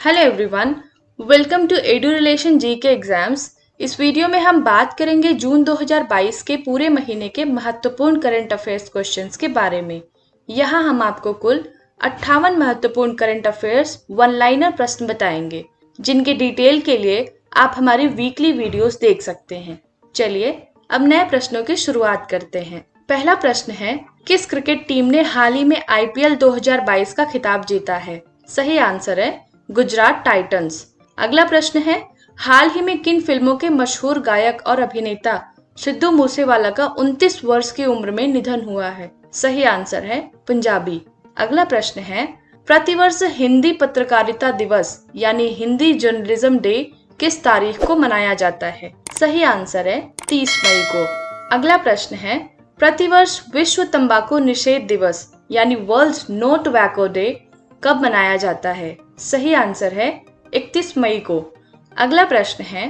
Hello everyone, welcome to edu relation G K exams. इस video में हम बात करेंगे जून 2022 के पूरे महीने के महत्वपूर्ण करंट अफेयर्स क्वेश्चंस के बारे में। यहाँ हम आपको कुल 58 महत्वपूर्ण करंट अफेयर्स वन लाइनर प्रश्न बताएंगे, जिनके डिटेल के लिए आप हमारी वीकली वीडियोस देख सकते हैं। चलिए अब नए प्रश्नों की शुरुआत करते हैं। पहला प्रश्न है, किस क्रिकेट टीम ने हाल ही में IPL 2022 का खिताब जीता है? सही आंसर है गुजरात टाइटंस। अगला प्रश्न है, हाल ही में किन फिल्मों के मशहूर गायक और अभिनेता सिद्धू मूसेवाला का 29 वर्ष की उम्र में निधन हुआ है? सही आंसर है पंजाबी। अगला प्रश्न है, प्रतिवर्ष हिंदी पत्रकारिता दिवस यानी हिंदी जर्नलिज्म डे किस तारीख को मनाया जाता है? सही आंसर है 30 मई को। अगला प्रश्न है, प्रतिवर्ष विश्व तंबाकू निषेध दिवस यानी वर्ल्ड नो टोबैको डे कब मनाया जाता है? सही आंसर है 31 मई को। अगला प्रश्न है,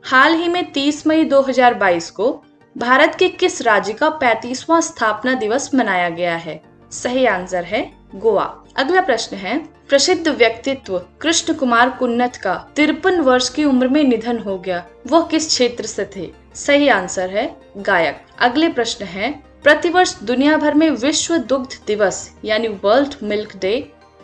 हाल ही में 30 मई 2022 को भारत के किस राज्य का 35वां स्थापना दिवस मनाया गया है? सही आंसर है गोवा। अगला प्रश्न है, प्रसिद्ध व्यक्तित्व कृष्ण कुमार कुन्नत का 53 वर्ष की उम्र में निधन हो गया, वह किस क्षेत्र से थे? सही आंसर है गायक। अगले प्रश्न है, प्रतिवर्ष दुनिया भर में विश्व दुग्ध दिवस यानी वर्ल्ड मिल्क डे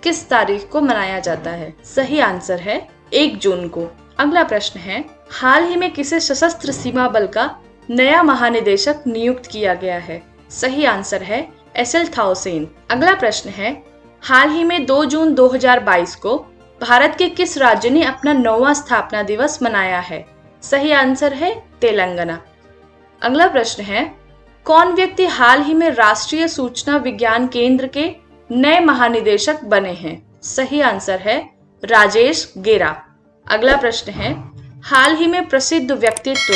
किस तारीख को मनाया जाता है? सही आंसर है 1 जून को। अगला प्रश्न है, हाल ही में किसे सशस्त्र सीमा बल का नया महानिदेशक नियुक्त किया गया है? सही आंसर है SL थाउसेन। अगला प्रश्न है, हाल ही में 2 जून 2022 को भारत के किस राज्य ने अपना 9वां स्थापना दिवस मनाया है? सही आंसर है तेलंगाना। अगला प्रश्न है, कौन व्यक्ति हाल ही में राष्ट्रीय सूचना विज्ञान केंद्र के नए महानिदेशक बने हैं? सही आंसर है राजेश गेरा। अगला प्रश्न है, हाल ही में प्रसिद्ध व्यक्तित्व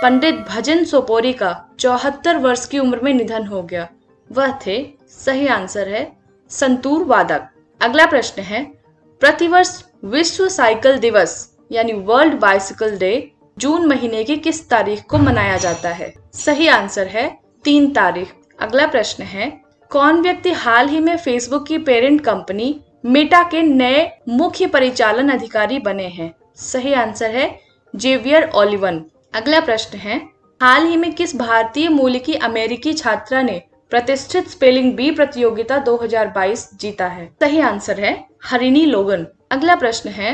पंडित भजन सोपोरी का 74 वर्ष की उम्र में निधन हो गया, वह थे? सही आंसर है संतूर वादक। अगला प्रश्न है, प्रतिवर्ष विश्व साइकिल दिवस यानी वर्ल्ड बाइसिकल डे जून महीने की किस तारीख को मनाया जाता है? सही आंसर है 3 तारीख। अगला प्रश्न है, कौन व्यक्ति हाल ही में फेसबुक की पेरेंट कंपनी मेटा के नए मुख्य परिचालन अधिकारी बने हैं? सही आंसर है जेवियर ओलिवन। अगला प्रश्न है, हाल ही में किस भारतीय मूल की अमेरिकी छात्रा ने प्रतिष्ठित स्पेलिंग बी प्रतियोगिता 2022 जीता है? सही आंसर है हरिणी लोगन। अगला प्रश्न है,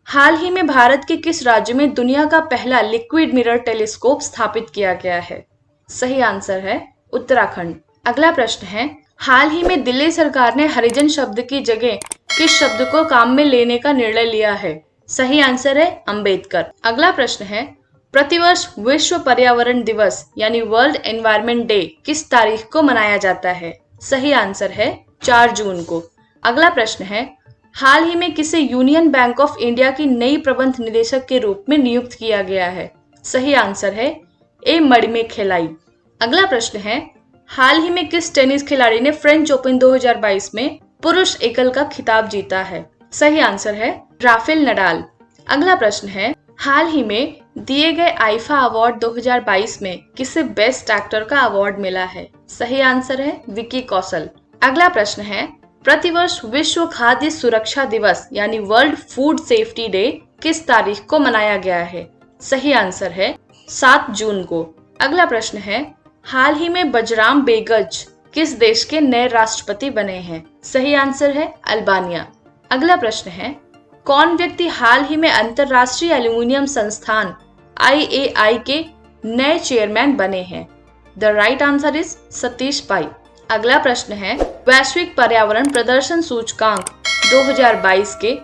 हाल ही में भारत के किस राज्य में दुनिया का पहला लिक्विड मिरर टेलीस्कोप स्थापित किया गया है? सही आंसर है उत्तराखंड। अगला प्रश्न है, हाल ही में दिल्ली सरकार ने हरिजन शब्द की जगह किस शब्द को काम में लेने का निर्णय लिया है? सही आंसर है अंबेडकर। अगला प्रश्न है, प्रतिवर्ष विश्व पर्यावरण दिवस यानी वर्ल्ड एनवायरनमेंट डे किस तारीख को मनाया जाता है? सही आंसर है 4 जून को। अगला प्रश्न है, हाल ही में किसे यूनियन बैंक ऑफ इंडिया की नई प्रबंध निदेशक के रूप में नियुक्त किया गया है? सही आंसर है ए मणिमेखलाई। अगला प्रश्न है, हाल ही में किस टेनिस खिलाड़ी ने फ्रेंच ओपन 2022 में पुरुष एकल का खिताब जीता है? सही आंसर है राफेल नडाल। अगला प्रश्न है, हाल ही में दिए गए आईफा अवार्ड 2022 में किसे बेस्ट एक्टर का अवार्ड मिला है? सही आंसर है विकी कौशल। अगला प्रश्न है, प्रतिवर्ष विश्व खाद्य सुरक्षा दिवस यानी वर्ल्ड फूड सेफ्टी डे किस तारीख को मनाया गया है? सही आंसर है 7 जून को। अगला प्रश्न है, हाल ही में बजराम बेगच किस देश के नए राष्ट्रपति बने हैं? सही आंसर है अल्बानिया। अगला प्रश्न है, कौन व्यक्ति हाल ही में अंतरराष्ट्रीय एल्यूमिनियम संस्थान IAI के नए चेयरमैन बने हैं? The right answer is Satish Pai. अगला प्रश्न है, वैश्विक पर्यावरण प्रदर्शन सूचकांक 2022 के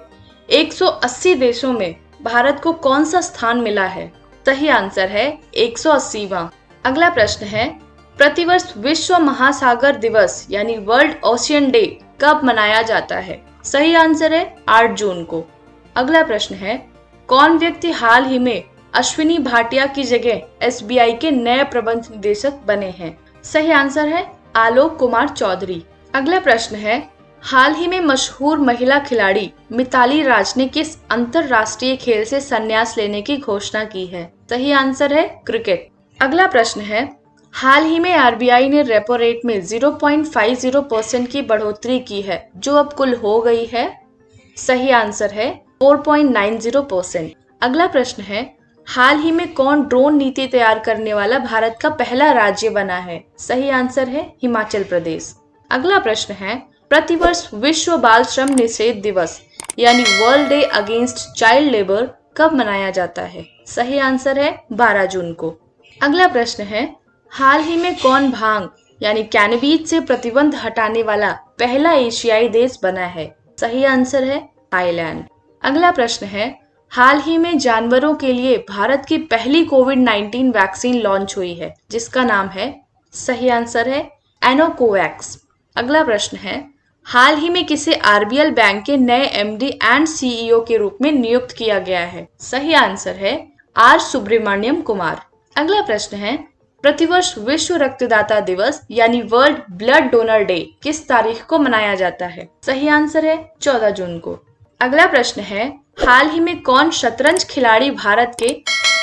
180 देशों में भारत को कौन सा स्थान मिला है? सही आंसर है 180वां। अगला प्रश्न है, प्रतिवर्ष विश्व महासागर दिवस यानी वर्ल्ड ओशियन डे कब मनाया जाता है? सही आंसर है 8 जून को। अगला प्रश्न है, कौन व्यक्ति हाल ही में अश्विनी भाटिया की जगह SBI के नए प्रबंध निदेशक बने हैं? सही आंसर है आलोक कुमार चौधरी। अगला प्रश्न है, हाल ही में मशहूर महिला खिलाड़ी मिताली राज ने किस अंतरराष्ट्रीय खेल से संन्यास लेने की घोषणा की है? सही आंसर है क्रिकेट। अगला प्रश्न है, हाल ही में RBI ने रेपो रेट में 0.50% की बढ़ोतरी की है, जो अब कुल हो गई है? सही आंसर है 4.90%। अगला प्रश्न है, हाल ही में कौन ड्रोन नीति तैयार करने वाला भारत का पहला राज्य बना है? सही आंसर है हिमाचल प्रदेश। अगला प्रश्न है, प्रतिवर्ष विश्व बाल श्रम निषेध दिवस यानी world day against child labour कब मनाया जाता है? सही आंसर है 12 जून को। अगला प्रश्न है, हाल ही में कौन भांग यानी कैनबीज से प्रतिबंध हटाने वाला पहला एशियाई देश बना है? सही आंसर है थाईलैंड। अगला प्रश्न है, हाल ही में जानवरों के लिए भारत की पहली कोविड-19 वैक्सीन लॉन्च हुई है जिसका नाम है? सही आंसर है एनोकोवैक्स। अगला प्रश्न है, हाल ही में किसे आरबीएल बैंक के नए एमडी एंड सीईओ के रूप में नियुक्त किया गया है? सही आंसर है आर सुब्रमण्यम कुमार। अगला प्रश्न है, प्रतिवर्ष विश्व रक्तदाता दिवस यानी वर्ल्ड ब्लड डोनर डे किस तारीख को मनाया जाता है? सही आंसर है 14 जून को। अगला प्रश्न है, हाल ही में कौन शतरंज खिलाड़ी भारत के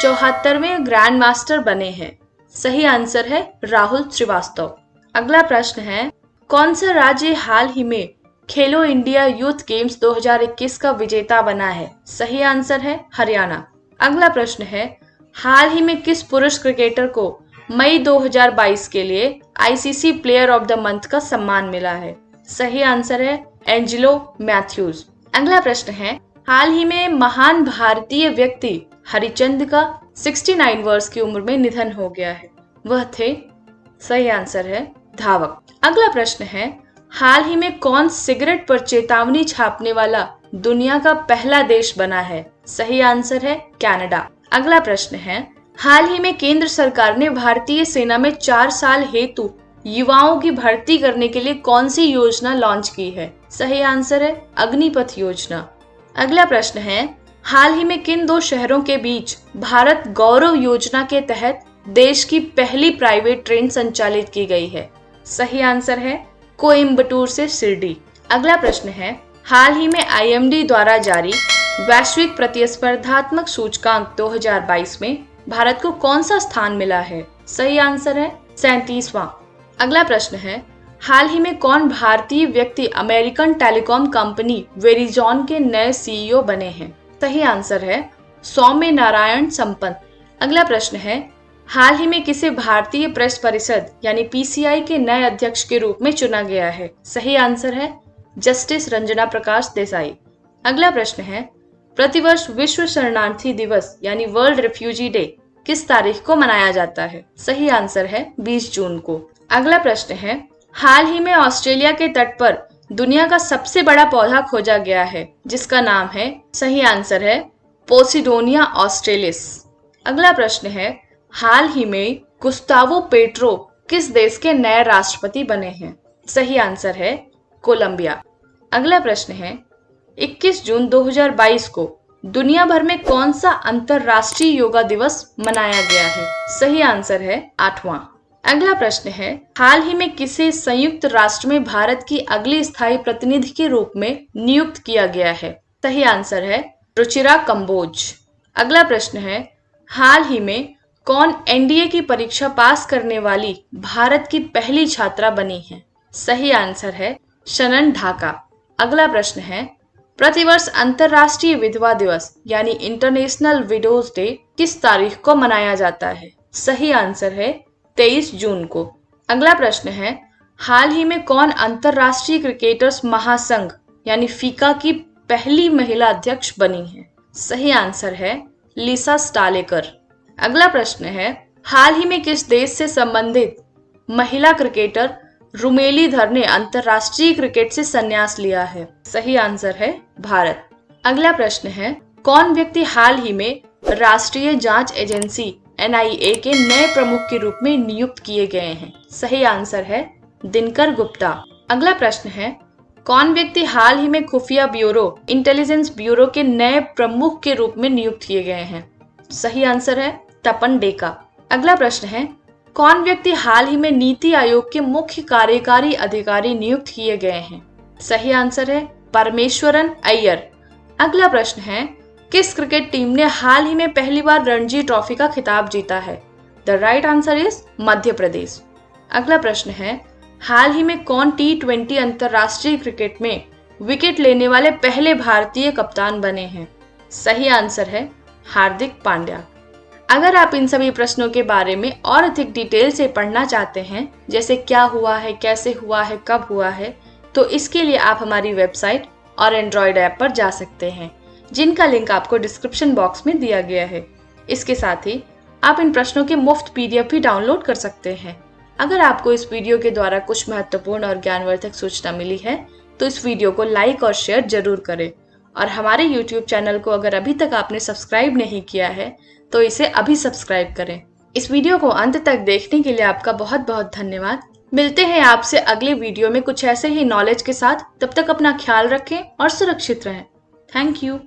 74वें ग्रैंड मास्टर बने हैं? सही आंसर है राहुल श्रीवास्तव। अगला प्रश्न है, कौन सा राज्य हाल ही में खेलो इंडिया यूथ गेम्स 2021 का विजेता बना है? सही आंसर है हरियाणा। अगला प्रश्न है, हाल ही में किस पुरुष क्रिकेटर को मई 2022 के लिए ICC player of the month का सम्मान मिला है? सही आंसर है एंजेलो मैथ्यूज। अगला प्रश्न है, हाल ही में महान भारतीय व्यक्ति हरिचंद का 69 वर्ष की उम्र में निधन हो गया है, वह थे? सही आंसर है धावक। अगला प्रश्न है, हाल ही में कौन सिगरेट पर चेतावनी छापने वाला दुनिया का पहला देश बना है? सही आंसर है कनाडा। अगला प्रश्न है, हाल ही में केंद्र सरकार ने भारतीय सेना में 4 साल हेतु युवाओं की भर्ती करने के लिए कौन सी योजना लॉन्च की है? सही आंसर है अग्निपथ योजना। अगला प्रश्न है, हाल ही में किन 2 शहरों के बीच भारत गौरव योजना के तहत देश की पहली प्राइवेट ट्रेन संचालित की गई है? सही आंसर है कोयम्बटूर से शिरडी। अगला प्रश्न है, हाल ही में आईएमडी द्वारा जारी वैश्विक प्रतिस्पर्धात्मक सूचकांक 2022 में भारत को कौन सा स्थान मिला है? सही आंसर है 37वां। अगला प्रश्न है, हाल ही में कौन भारतीय व्यक्ति अमेरिकन टेलीकॉम कंपनी वेरिजॉन के नए सीईओ बने हैं? सही आंसर है सौम्य नारायण संपन्न। अगला प्रश्न है, हाल ही में किसे भारतीय प्रेस परिषद यानी पीसीआई के नए अध्यक्ष के रूप में चुना गया है? सही आंसर है जस्टिस रंजना प्रकाश देसाई। अगला प्रश्न है, प्रतिवर्ष विश्व शरणार्थी दिवस यानी वर्ल्ड रिफ्यूजी डे किस तारीख को मनाया जाता है? सही आंसर है 20 जून को। अगला प्रश्न है, हाल ही में ऑस्ट्रेलिया के तट पर दुनिया का सबसे बड़ा पौधा खोजा गया है जिसका नाम है? सही आंसर है पोसिडोनिया ऑस्ट्रेलिस। अगला प्रश्न है, हाल ही में गुस्तावो पेट्रो किस देश के नए राष्ट्रपति बने हैं? सही आंसर है कोलंबिया। अगला प्रश्न है, 21 जून 2022 को दुनिया भर में कौन सा अंतरराष्ट्रीय योगा दिवस मनाया गया है? सही आंसर है 8वां। अगला प्रश्न है, हाल ही में किसे संयुक्त राष्ट्र में भारत की अगली स्थायी प्रतिनिधि के रूप में नियुक्त किया गया है? सही आंसर है रुचिरा कंबोज। अगला प्रश्न है, हाल ही में कौन एनडीए की परीक्षा पास करने वाली भारत की पहली छात्रा बनी है? सही आंसर है शनन ढाका। अगला प्रश्न है, प्रतिवर्ष अंतरराष्ट्रीय विधवा दिवस यानी इंटरनेशनल विडोज डे किस तारीख को मनाया जाता है? सही आंसर है 23 जून को। अगला प्रश्न है, हाल ही में कौन अंतरराष्ट्रीय क्रिकेटर्स महासंघ यानी फीका की पहली महिला अध्यक्ष बनी है? सही आंसर है लिसा स्टालेकर। अगला प्रश्न है, हाल ही में किस देश से संबंधित महिला क्रिकेटर रुमेली धर ने अंतरराष्ट्रीय क्रिकेट से संन्यास लिया है? सही आंसर है भारत। अगला प्रश्न है, कौन व्यक्ति हाल ही में राष्ट्रीय जांच एजेंसी एनआईए के नए प्रमुख के रूप में नियुक्त किए गए हैं? सही आंसर है दिनकर गुप्ता। अगला प्रश्न है, कौन व्यक्ति हाल ही में खुफिया ब्यूरो इंटेलिजेंस ब्यूरो के नए प्रमुख के रूप में नियुक्त किए गए हैं? सही आंसर है तपन डेका। अगला प्रश्न है, कौन व्यक्ति हाल ही में नीति आयोग के मुख्य कार्यकारी अधिकारी नियुक्त किए गए हैं? सही आंसर है परमेश्वरन अय्यर। अगला प्रश्न है, किस क्रिकेट टीम ने हाल ही में पहली बार रणजी ट्रॉफी का खिताब जीता है? The right answer is Madhya Pradesh. अगला प्रश्न है, हाल ही में कौन T20 अंतरराष्ट्रीय क्रिकेट में विकेट लेने वाले पहले भारतीय कप्तान बने हैं? सही आंसर है हार्दिक पांड्या। अगर आप इन सभी प्रश्नों के बारे में और अधिक डिटेल से पढ़ना चाहते हैं, जैसे क्या हुआ है, कैसे हुआ है, कब हुआ है, तो इसके लिए आप हमारी वेबसाइट और एंड्रॉयड ऐप पर जा सकते हैं, जिनका लिंक आपको डिस्क्रिप्शन बॉक्स में दिया गया है। इसके साथ ही आप इन प्रश्नों के मुफ्त PDF भी डाउनलोड कर सकते हैं। अगर आपको इस वीडियो के द्वारा कुछ महत्वपूर्ण और ज्ञानवर्धक सूचना मिली है, तो इस वीडियो को लाइक और शेयर जरूर करें। और हमारे YouTube चैनल को अगर अभी तक आपने सब्सक्राइब नहीं किया है, तो इसे अभी सब्सक्राइब करें। इस वीडियो को अंत तक देखने के लिए आपका बहुत बहुत धन्यवाद। मिलते हैं आपसे अगले वीडियो में कुछ ऐसे ही नॉलेज के साथ। तब तक अपना ख्याल रखें और सुरक्षित रहें। Thank you.